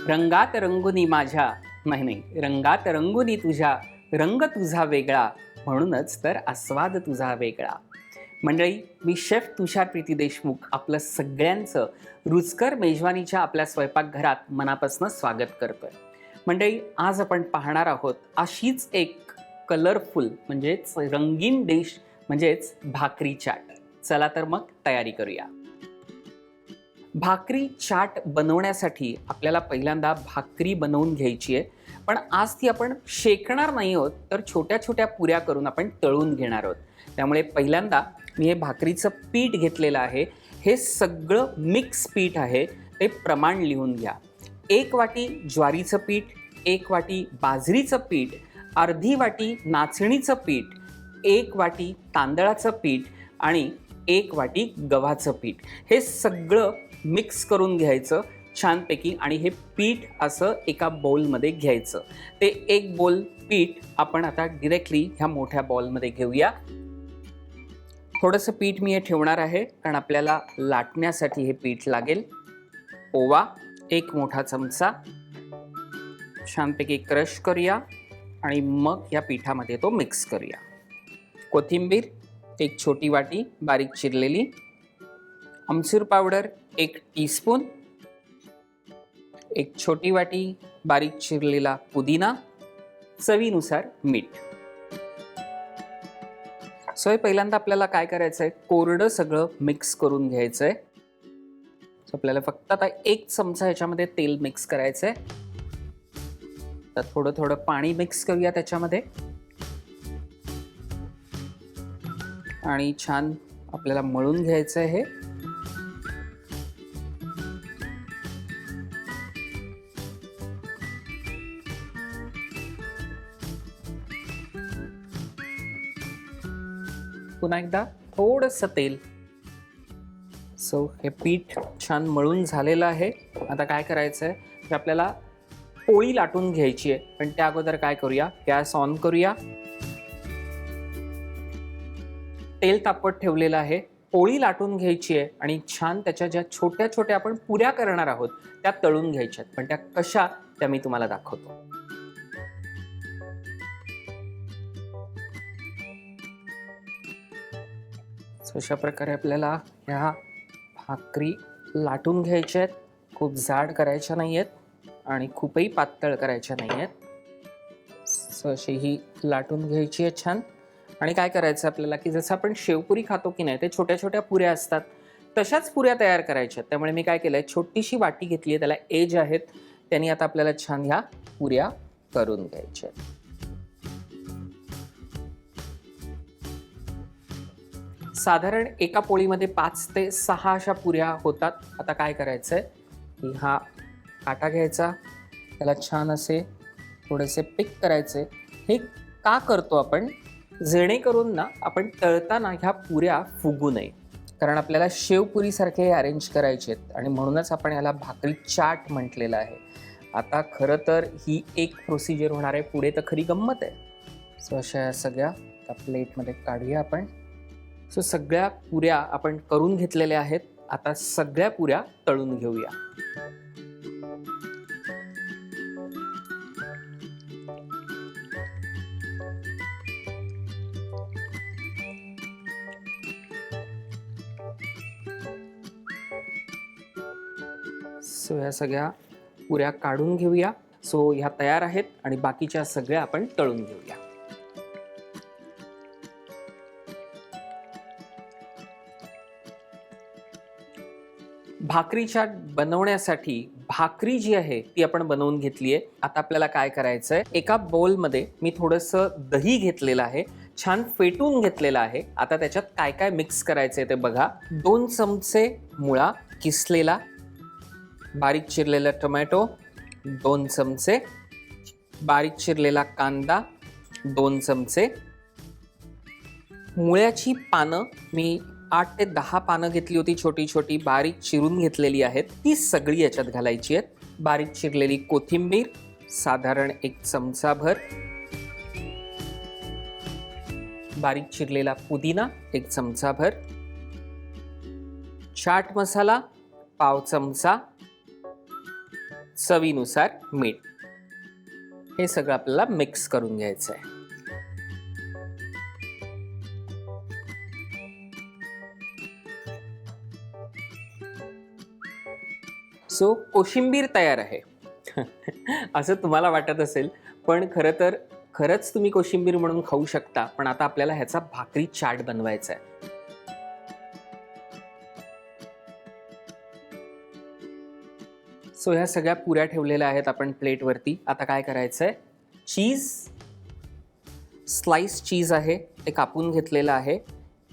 रंगात रंगुनी माझ्या, नाही नाही, रंगात रंगुनी तुझ्या, रंग तुझा वेगळा, म्हणूनच तर आस्वाद तुझा वेगळा. मंडळी, मी शेफ तुषार प्रीती देशमुख आपलं सगळ्यांचं रुचकर मेजवानीच्या आपल्या स्वयंपाकघरात मनापासून स्वागत करतोय. मंडळी, आज आपण पाहणार आहोत अशीच एक कलरफुल म्हणजेच रंगीन डिश म्हणजेच भाकरी चाट. चला तर मग तयारी करूया. भाकरी चाट बनवण्यासाठी आपल्याला पहिल्यांदा भाकरी बनवून घ्यायची आहे. पण आज ती आपण शेकणार नाही आहोत, तर छोट्या छोट्या पुऱ्या करून आपण तळून घेणार आहोत. त्यामुळे पहिल्यांदा मी हे भाकरीचं पीठ घेतलेलं आहे. हे सगळं मिक्स पीठ आहे, ते प्रमाण लिहून घ्या. 1 वाटी ज्वारीचं पीठ, 1 वाटी बाजरीचं पीठ, अर्धी वाटी नाचणीचं पीठ, 1 वाटी तांदळाचं पीठ आणि 1 वाटी गव्हाचं पीठ. हे सगळं मिक्स करून घ्यायचं छानपैकी आणि हे पीठ असं एका बाउलमध्ये घ्यायचं. ते एक बाउल पीठ आपण आता डिरेक्टली ह्या मोठ्या बाउलमध्ये घेऊया. थोडंसं पीठ मी हे ठेवणार आहे, कारण आपल्याला लाटण्यासाठी हे पीठ लागेल. ओवा 1 मोठा चमचा छानपैकी क्रश करूया आणि मग या पिठामध्ये तो मिक्स करूया. कोथिंबीर 1 छोटी वाटी बारीक चिरलेली, आमचूर पावडर 1 टीस्पून, 1 छोटी वाटी बारीक चिरलेला पुदिना, चवीनुसार मीठ. सो पहिल्यांदा आपल्याला काय करायचं आहे, कोरडं सगळं मिक्स करून घ्यायचं आहे. सो आपल्याला फक्त आता 1 चमचा ह्याच्यामध्ये तेल मिक्स करायचं आहे. तर थोडं थोडं पाणी मिक्स करूया त्याच्यामध्ये आणि छान आपल्याला मळून घ्यायचं आहे. हे पुन्हा एकदा थोडंसं तेल. सो हे पीठ छान मळून झालेलं आहे. आता काय करायचं आहे, तर आपल्याला पोळी लाटून घ्यायची आहे. पण त्या अगोदर काय करूया, गॅस ऑन करूया. तेल तापत ठेवलेलं आहे. पोळी लाटून घ्यायची आहे आणि छान त्याच्या ज्या छोट्या छोट्या आपण पुऱ्या करणार आहोत त्या तळून घ्यायच्या. पण त्या कशा, त्या मी तुम्हाला दाखवतो. अशा प्रकारे आपल्याला ह्या भाकरी लाटून घ्यायच्या आहेत. खूप जाड करायच्या नाही आहेत आणि खूपही पातळ करायच्या नाही आहेत. अशी ही लाटून घ्यायची आहे छान. आणि काय करायचं आपल्याला, की जसं आपण शेवपुरी खातो की नाही, ते छोट्या छोट्या पुऱ्या असतात, तशाच पुऱ्या तयार करायच्या. त्यामुळे मी काय केलं आहे, छोटीशी वाटी घेतली आहे, त्याला एज आहेत, त्यांनी आता आपल्याला छान ह्या पुऱ्या करून घ्यायच्या आहेत. साधारण एका पोळीमध्ये 5 ते 6 अशा पुऱ्या होतात. आता काय करायचं आहे, की हा काटा घ्यायचा, त्याला छान असे थोडेसे पिक करायचे. हे का करतो आपण, जेणेकरून ना आपण तळताना ह्या पुऱ्या फुगू नये. कारण आपल्याला शेवपुरीसारखे अरेंज करायचे आहेत आणि म्हणूनच आपण याला भाकरी चाट म्हटलेलं आहे. आता खरं तर ही एक प्रोसिजर होणार आहे, पुढे तर खरी गंमत आहे. सो अशा सगळ्या त्या प्लेटमध्ये काढूया आपण. सो सगळ्या पुऱ्या आपण करून घेतलेल्या आहेत. आता सगळ्या पुऱ्या तळून घेऊया. सो ह्या सगळ्या पुऱ्या काढून घेऊया. सो ह्या तयार आहेत आणि बाकीच्या सगळ्या आपण तळून घेऊया. भाकरी चाट बनवण्यासाठी भाकरी जी आहे ती आपण बनवून घेतली आहे. आता आपल्याला काय करायचं आहे, एका बाउलमध्ये मी थोडंसं दही घेतलेलं आहे, छान फेटून घेतलेलं आहे. आता त्याच्यात काय काय मिक्स करायचं आहे ते बघा. 2 चमचे मुळा किसलेला, बारीक चिरलेला टोमॅटो 2 चमचे, बारीक चिरलेला कांदा 2 चमचे, मुळ्याची पानं मी 8 ते 10 पानं घेतली होती, छोटी छोटी बारीक चिरून घेतलेली आहेत, ती सगळी याच्यात घालायची आहेत. बारीक चिरलेली कोथिंबीर साधारण 1 चमचाभर, बारीक चिरलेला पुदिना 1 चमचाभर, चाट मसाला पाव चमचा, चवीनुसार मीठ. हे सगळं आपल्याला मिक्स करून घ्यायचं आहे. सो कोशिंबीर तयार आहे. असं तुम्हाला वाटत असेल, पण खरं तर खरंच तुम्ही कोशिंबीर म्हणून खाऊ शकता. पण आता आपल्याला ह्याचा भाकरी चाट बनवायचा आहे. सो ह्या सगळ्या पुऱ्या ठेवलेल्या आहेत आपण प्लेटवरती. आता काय करायचं आहे, चीज, स्लाइस चीज आहे ते कापून घेतलेलं आहे.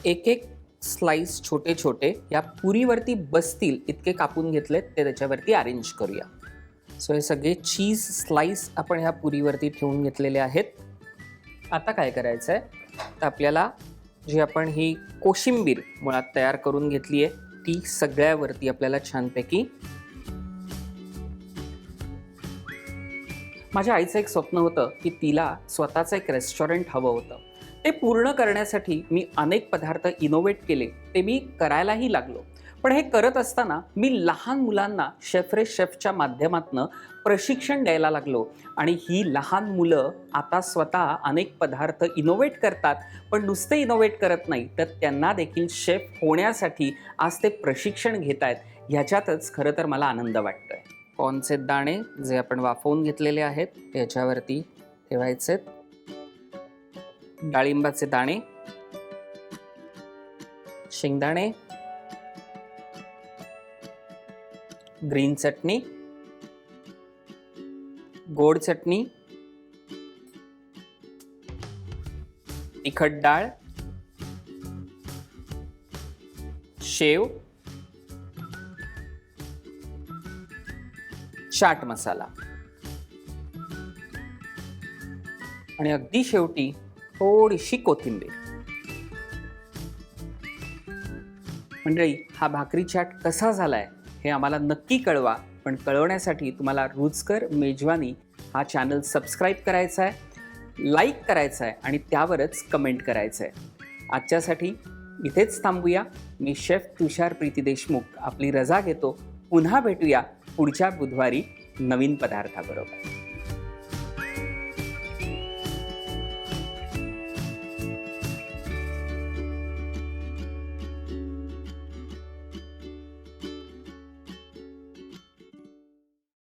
एक एक स्लाइस छोटे छोटे या पुरीवरती बसतील इतके कापून घेतलेत, ते त्याच्यावरती अरेंज करूया. सो हे सगळे चीज स्लाइस आपण ह्या पुरीवरती ठेवून घेतलेले आहेत. आता काय करायचं आहे, तर आपल्याला जी आपण ही कोशिंबीर मुळात तयार करून घेतली आहे ती सगळ्यावरती आपल्याला छानपैकी. माझ्या आईचं एक स्वप्न होतं की तिला स्वतःचं एक रेस्टॉरंट हवं होतं. ते पूर्ण करण्यासाठी मी अनेक पदार्थ इनोव्हेट केले, ते मी करायलाही लागलो. पण हे करत असताना मी लहान मुलांना शेफच्या माध्यमातून प्रशिक्षण द्यायला लागलो. आणि ही लहान मुलं आता स्वतः अनेक पदार्थ इनोव्हेट करतात, पण नुसते इनोव्हेट करत नाही, तर त्यांना देखील शेफ होण्यासाठी आज ते प्रशिक्षण घेत आहेत. ह्याच्यातच खरं तर मला आनंद वाटतोय. कॉर्नचे दाणे जे आपण वाफवून घेतलेले आहेत ते याच्यावरती ठेवायचे. डाळिंबाचे दाणे, शेंगदाणे, ग्रीन चटणी, गोड चटणी, तिखट डाळ, शेव, चाट मसाला आणि अगदी शेवटी थोडीशी कोथिंबीर. मंडळी, हा भाकरी चाट कसा झालाय हे आम्हाला नक्की कळवा. पण कळवण्यासाठी तुम्हाला रुचकर मेजवानी हा चॅनल सबस्क्राईब करायचा आहे, लाईक करायचा आहे आणि त्यावरच कमेंट करायचं आहे. आजच्यासाठी इथेच थांबूया. मी शेफ तुषार प्रीती देशमुख आपली रजा घेतो. पुन्हा भेटूया पुढच्या बुधवारी नवीन पदार्थाबरोबर.